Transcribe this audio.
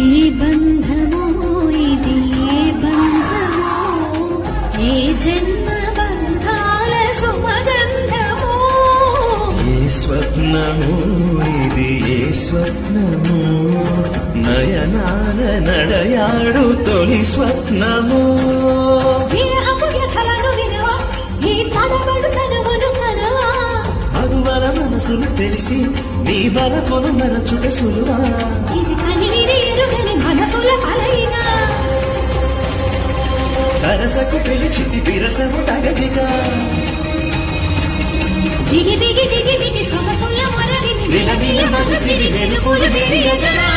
ఏ బంధమో ఇది ఏ బంధమో ఏ జన్మ బంధాల సుమగంధమో ఏ స్వప్నమో ఇది ఏ స్వప్నమో నయనాల నడయాడు తొలి స్వప్నమో మధువర మనసులు తెలిసి నీ వల కొను మరచుట సులువా సరసకు పిలిచింది విరసము తగదిగా జిగి బిగి సొగసుల మరవిని విలవిల మనసిరి వెలుగులు మెరియగరా